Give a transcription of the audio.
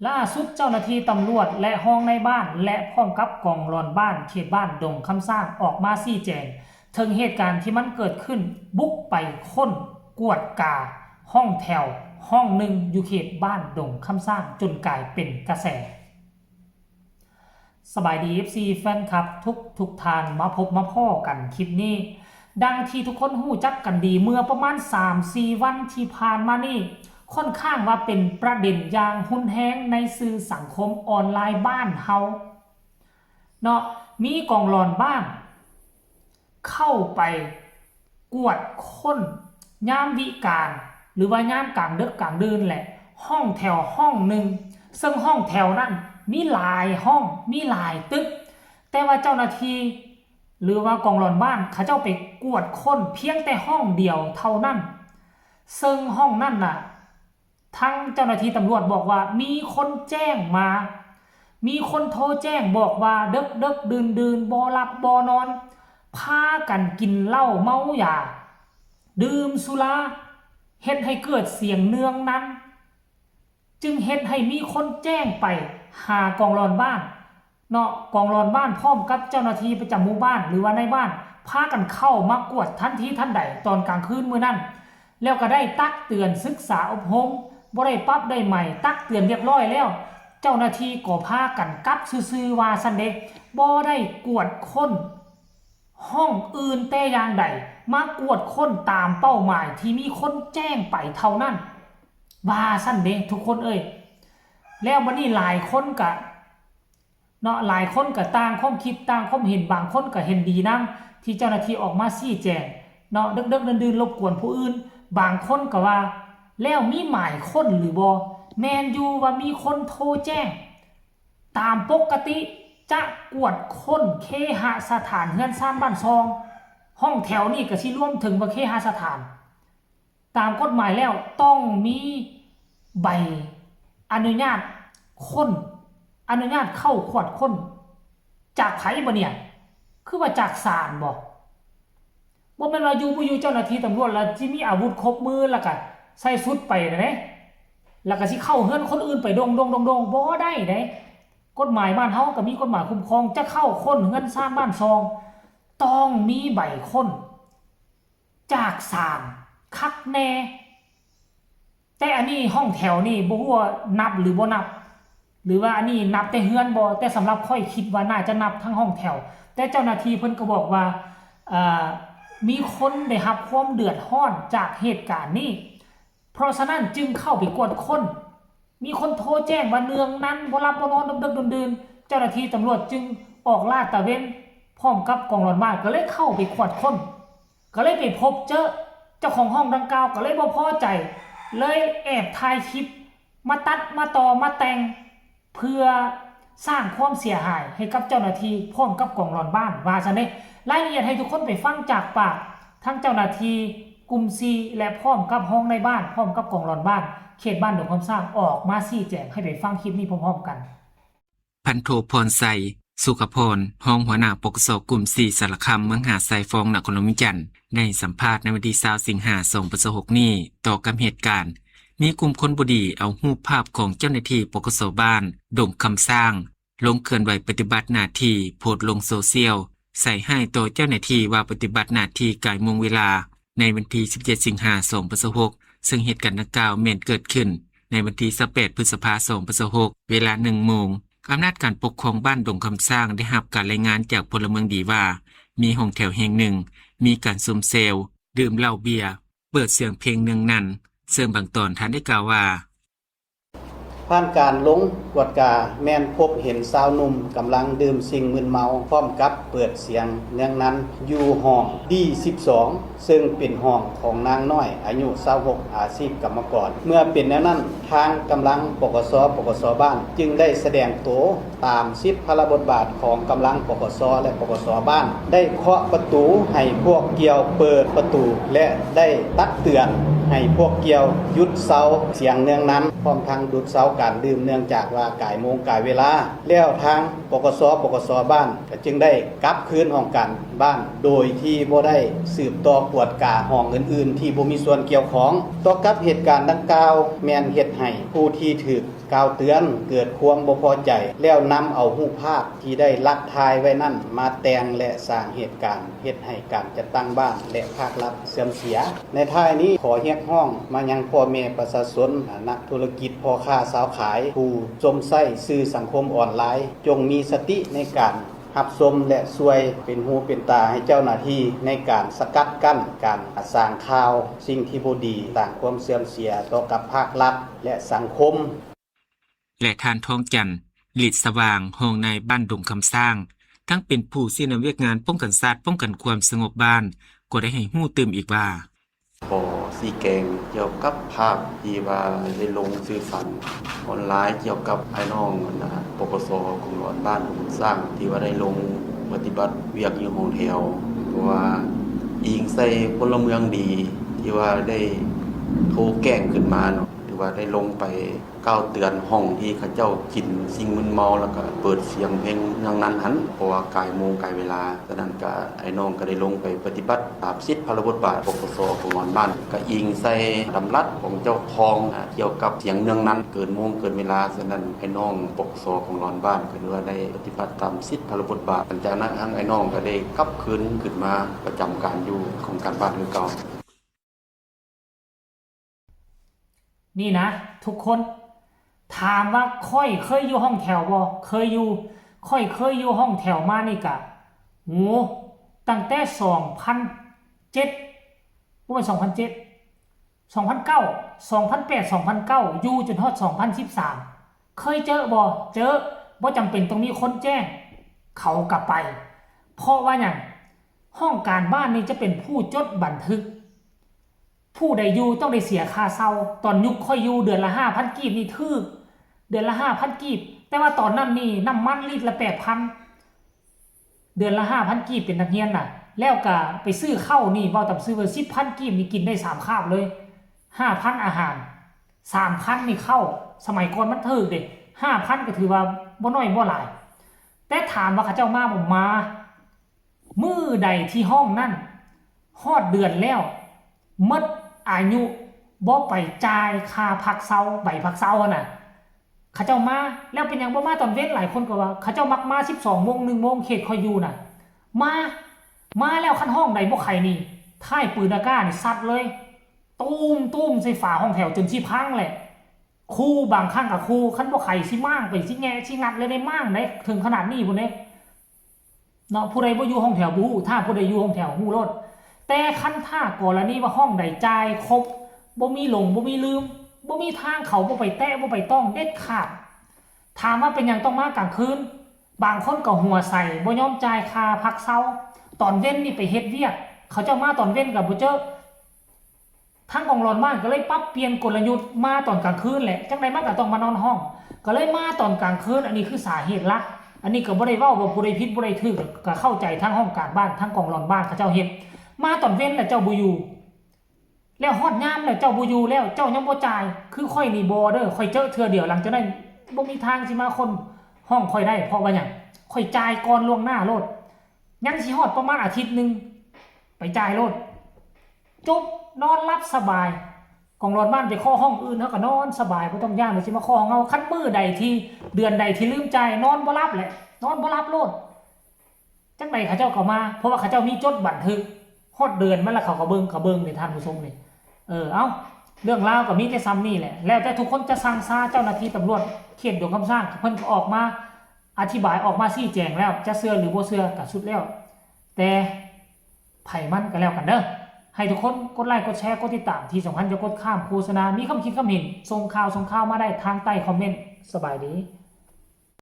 ล่าสุดเจ้าหน้าที่ตำรวจและห้องในบ้านและพร้อมกับกองรอนบ้านเขตบ้านดงคำสร้างออกมาชี้แจงถึงเหตุการณ์ที่มันเกิดขึ้นบุกไปค้นกวดกาห้องแถวห้องหนึ่งอยู่เขตบ้านดงคำสร้างจนกลายเป็นกระแสสบายดี FC แฟนคลับทุกทานมาพบมาพ่อกันคลิปนี้ดังที่ทุกคนหู้จักกันดีเมื่อประมาณ 3-4 วันที่ผ่านมานี่ค่อนข้างว่าเป็นประเด็นอย่างหุนแรงในสื่อสังคมออนไลน์บ้านเฮาเนาะมีกองรอนบ้านเข้าไปกวดค้นยามวิกาลหรือว่ายามกลางดึกกลางดื่นแหละห้องแถวห้องหนึ่งซึ่งห้องแถวนั้นมีหลายห้องมีหลายตึกแต่ว่าเจ้าหน้าที่หรือว่ากองรอนบ้านเขาเจ้าไปกวดค้นเพียงแต่ห้องเดียวเท่านั้นซึ่งห้องนั้นน่ะทั้งเจ้าหน้าที่ตำรวจบอกว่ามีคนแจ้งมามีคนโทรแจ้งบอกว่าดึกดื่นบ่หลับบ่นอนพากันกินเหล้าเมายาดื่มสุราเฮ็ดให้เกิดเสียงเนืองนั้นจึงเฮ็ดให้มีคนแจ้งไปหากองรอนบ้านเนาะกองรอนบ้านพร้อมกับเจ้าหน้าที่ประจำหมู่บ้านหรือว่าในบ้านพากันเข้ามากวดทันทีทันใดตอนกลางคืนมื้อนั้นแล้วก็ได้ตักเตือนศึกษาอบรมบ่ได้ปรับได้ใหม่ตักเตือนเรียบร้อยแล้วเจ้าหน้าที่ก็พากันกลับซื่อๆว่าซั่นเด้บ่ได้กวดค้นห้องอื่นแต่อย่างใดมากวดค้นตามเป้าหมายที่มีคนแจ้งไปเท่านั้นว่าซั่นเด้ทุกคนเอ้ยแล้วบัดนี้หลายคนก็เนาะหลายคนก็ต่างความคิดต่างความเห็นบางคนก็เห็นดีนํที่เจ้าหน้าที่ออกมาชี้แจงเนาะดึกๆดื่นๆรบกวนผู้อื่นบางคนก็ว่าแล้วมีหมายค้นหรือบ่แม่นอยู่ว่ามีคนโทรแจ้งตามปกติจะกวดค้นเคหสถานเฮือนซ่านบ้านซองห้องแถวนี่ก็สิรวมถึงว่าเคหสถานตามกฎหมายแล้วต้องมีใบอนุญาตค้นอนุญาตเข้าขวดค้นจากไผบ่เนี่ยคือว่าจากศาลบ่แม่นว่าอยู่บ่อยู่เจ้าหน้าที่ตำรวจแล้วสิมีอาวุธครบมือแล้วก็ใส่ชุดไปเด้แล้วก็สิเข้าเฮือนคนอื่นไปดงบ่ได้เด้กฎหมายบ้านเฮาก็มีกฎหมายคุ้มครองจะเข้าค้นเฮือนซ่านบ้านซองต้องมีใบค้นจากศาลคักแน่แต่อันนี้ห้องแถวนี่บ่ฮู้ว่านับหรือบ่นับหรือว่าอันนี้นับแต่เฮือนบ่แต่สำหรับค่อยคิดว่าน่าจะนับทั้งห้องแถวแต่เจ้าหน้าที่เพิ่นก็บอกว่ามีคนได้รับความเดือดร้อนจากเหตุการณ์นี้เพราะฉะนั้นจึงเข้าไปกวดค้นมีคนโทรแจ้งว่าเนืองนั้นบ่หลับบ่นอนดึกๆดื่นๆเจ้าหน้าที่ตำรวจจึงออกลาดตระเวนพร้อมกับกองรอนบ้านก็เลยเข้าไปกวดค้นก็เลยไปพบเจอเจ้าของห้องดังกล่าวก็เลยบ่พอใจเลยแอบถ่ายคลิปมาตัดมาต่อมาแต่งเพื่อสร้างความเสียหายให้กับเจ้าหน้าที่พร้อมกับกองรอนบ้านว่าซั่นเด้รายละเอียดให้ทุกคนไปฟังจากปากทั้งเจ้าหน้าที่กลุ่ม C และพร้อมกับห้องในบ้านพร้อมกับกองรอนบ้านเขตบ้านดงคำสร้างออกมาชี้แจงให้ไปฟังคลิปนี้พร้อมๆกันพันโทพรไซสุขพรห้องหัวหน้าปกสกลุ่ม4สารคามเมืองหาดทรายฟองนครหลวงวิจันทร์ในสัมภาษณ์ในวันที่20สิงหาคม2026นี้ต่อกับเหตุการณ์มีกลุ่มคนบ่ดีเอารูปภาพของเจ้าหน้าที่ปกสบ้านดงคำสร้างลงเคลื่อนไหวปฏิบัติหน้าที่โพสต์ลงโซเชียลใส่ให้ตัวเจ้าหน้าที่ว่าปฏิบัติหน้าที่ก่ายโมงเวลาในวันที่17สิงหาคม2026ซึ่งเหตุการณ์ดังกล่าวแม่นเกิดขึ้นในวันที่18พฤษภาคม2026เวลา 1 โมงอำนาจการปกครองบ้านดงคำสร้างได้รับการรายงานจากพลเมืองดีว่ามีห้องแถวแห่งหนึ่งมีการซุ่มเซลดื่มเหล้าเบียร์เปิดเสียงเพลงหนึ่งนั้นซึ่งบางตอนท่านได้กล่าวว่าผ่านการลงกวดกาแม่นพบเห็นสาวหนุ่มกำลังดื่มสิ่งมึนเมาพร้อมกับเปิดเสียงเนื่องนั้นอยู่ห้องดี12ซึ่งเป็นห้องของนางน้อยอายุ26อาชีพกรรมกรเมื่อเป็นแนวนั้นทางกำลังปกสบ้านจึงได้แสดงโตวตามสิทธิพระบทบาทของกำลังปกสและปกสบ้านได้เคาะประตูให้พวกเกี่ยวเปิดประตูและได้ตักเตือน ให้พวกเกี่ยวหยุดเซาเสียงเนืองนั้นพร้อมทั้งหยุดเซาการดื่มเนื่องจากว่ากายโมงกายเวลาแล้วทางปกสบ้านก็จึงได้กลับคืนห้องการบ้านโดยที่บ่ได้สืบต่อกวดกาห้องอื่นๆที่บ่มีส่วนเกี่ยวข้องต่อกับเหตุการณ์ดังกล่าวแม่นเฮ็ดให้ผู้ที่ถูกกล่าวเตือนเกิดความบ่พอใจแล้วนำเอารูปภาพที่ได้ลักถ่ายไว้นั่นมาแต่งและสร้างเหตุการณ์เฮ็ดให้การจัดตั้งบ้านและภาครัฐเสื่อมเสียในท้ายนี้ขอเรียกร้องมายังพ่อแม่ประชาชนนักธุรกิจพ่อค้าสาวขายผู้จมใช้สื่อสังคมออนไลน์จงมีสติในการรับชมและช่วยเป็นหูเป็นตาให้เจ้าหน้าที่ในการสกัดกั้นการสร้างข่าวสิ่งที่บ่ดีสร้างความเสื่อมเสียต่อกับภาครัฐและสังคมและทานทองจันทร์หลีดสว่างห้องในบ้านดงคำสร้างทั้งเป็นผู้ที่นำเวียกงานป้องกันศาสตร์ป้องกันความสงบบ้านก็ได้ให้ฮู้ตื่มอีกว่าขอสีแกงเกี่ยวกับภาพที่ว่าได้ลงสื่อสารออนไลน์เกี่ยวกับไอ้น้องปปสของร้อนบ้านดงสร้างที่ว่าได้ลงปฏิบัติเวียกอยู่ห้องแถวเพราะว่าอิงใส่พลเมืองดีที่ว่าได้โทรแจ้งขึ้นมาเนาะที่ว่าได้ลงไปก้าวเตือนห้องที่เขาเจ้ากินสิ่งมึนเมาแล้วก็เปิดเสียงเพลงอย่างนั้นหันเพราะว่ากายโมงกายเวลาฉะนั้นก็ไอ้น้องก็ได้ลงไปปฏิบัติตามสิทธิพระบทบาทปปสของนอนบ้านก็อิงใส่ดำรัสของเจ้าทองเกี่ยวกับเสียงเนื่องนั้นเกินโมงเกินเวลาฉะนั้นไอ้น้องปปสของนอนบ้านก็ถือว่าได้ปฏิบัติตามสิทธิพระบทบาทหลังจากนั้นไอ้น้องก็ได้กลับคืนขึ้นมาประจำการอยู่ของการบ้านคือเก่านี่นะทุกคนถามว่าค่อยเคยอยู่ห้องแถวบ่เคยอยู่ค่อยเคยอยู่ห้องแถวมานี่กะโหตั้งแต่2007บ่ว่า2007 2009 2008 2009อยู่จนฮอด2013เคยเจอบ่เจอบ่จำเป็นต้องมีคนแจ้งเขากลับไปเพราะว่าหยังห้องการบ้านนี่จะเป็นผู้จดบันทึกผู้ใดอยู่ต้องได้เสียค่าเช่าตอนยุคค่อยอยู่เดือนละ 5,000 กีบนี่ถึกเดือนละ 5,000 กีบแต่ว่าตอนนั้นนี่น้ำมันลิตรละ 8,000 เดือนละ 5,000 กีบเป็นนักเรียนน่ะแล้วก็ไปซื้อข้าวนี่เว้าตำซื้อว่า 10,000 กีบนี่กินได้3คาบเลย 5,000 อาหาร 3,000 นี่ข้าวสมัยก่อนมันถึกเด้ 5,000 ก็ถือว่าบ่น้อยบ่หลายแต่ถามว่าเขาเจ้ามาบ่มามื้อใดที่ห้องนั้นฮอดเดือนแล้วหมดอายุบ่ไปจ่ายค่าพักเช้าใบพักเช้าน่ะเขาเจ้ามาแล้วเป็นหยังบ่มาตอนเว้นหลายคนก็ว่าเขาเจ้ามักมา 12:00 น 1:00 นเขตคอยอยู่น่ะมาแล้วคันห้องใดบ่ไขนี่ท้ายปืนอากาศนี่ซัดเลยตุ้มใส่ฝาห้องแถวจนสิพังแหละครูบางครั้งก็ครูคันบ่ไขสิม้างไปสิแงะสิงัดเลยได้ม้างได้ถึงขนาดนี้พุ่นเด้เนาะผู้ใดบ่อยู่ห้องแถวบ่ฮู้ถ้าผู้ใดอยู่ห้องแถวฮู้โลดแต่คันถ้ากรณีว่าห้องใดจ่ายครบบ่มีหลงบ่มีลืมบ่มีทางเขาบ่ไปแตะบ่ไปต้องเด็ดขาดถามว่าเป็นหยังต้องมากลางคืนบางคนก็หัวใส่บ่ยอมจ่ายค่าพักเช้าตอนเว้นนี่ไปเฮ็ดเวียกเขาเจ้ามาตอนเว้นก็บ่เจอทางกองร้อนบ้านก็เลยปรับเปลี่ยนกลยุทธ์มาตอนกลางคืนแหละจังได๋มันก็ต้องมานอนห้องก็เลยมาตอนกลางคืนอันนี้คือสาเหตุหลักอันนี้ก็บ่ได้เว้าว่าผู้ใดผิดบ่ได้ถูกก็เข้าใจทั้งห้องการบ้านทั้งกองร้อนบ้านเขาเจ้าเฮ็ดมาตอนเว้นแล้วเจ้าบ่อยู่แล้วฮอดยามแล้วเจ้าบ่อยู่แล้วเจ้ายังบ่จ่ายคือค่อยนี่บ่เด้อค่อยเจอเทื่อเดียวหลังจากนั้นบ่มีทางสิมาคนห้องค่อยได้เพราะว่าหยังค่อยจ่ายก่อนล่วงหน้าโลดยังสิฮอดประมาณอาทิตย์นึงไปจ่ายโลดจบนอนหลับสบายกองร้อนบ้านไปขอห้องอื่นเฮาก็นอนสบายบ่ต้องย่านว่าสิมาขอห้องเฮาคันมื้อใดที่เดือนใดที่ลืมจ่ายนอนบ่หลับแหละนอนบ่หลับโลดจังได๋เขาเจ้าก็มาเพราะว่าเขาเจ้ามีจดบันทึกฮอดเดือนมันแล้วเขาก็เบิ่งในท่านผู้ชมนี่เอ้าเรื่องราวก็มีแต่ซ้ำนี่แหละแล้วแต่ทุกคนจะสั่งซาเจ้าหน้าที่ตำรวจเขตดงคำสร้างเพิ่นก็ออกมาอธิบายออกมาชี้แจงแล้วจะเชื่อหรือบ่เชื่อก็สุดแล้วแต่ไผมันก็แล้วกันเด้อให้ทุกคนกดไลค์กดแชร์กดติดตามที่สำคัญอย่ากดข้ามโฆษณามีคำคิดคำเห็นส่งข่าวมาได้ทางใต้คอมเมนต์สบายดี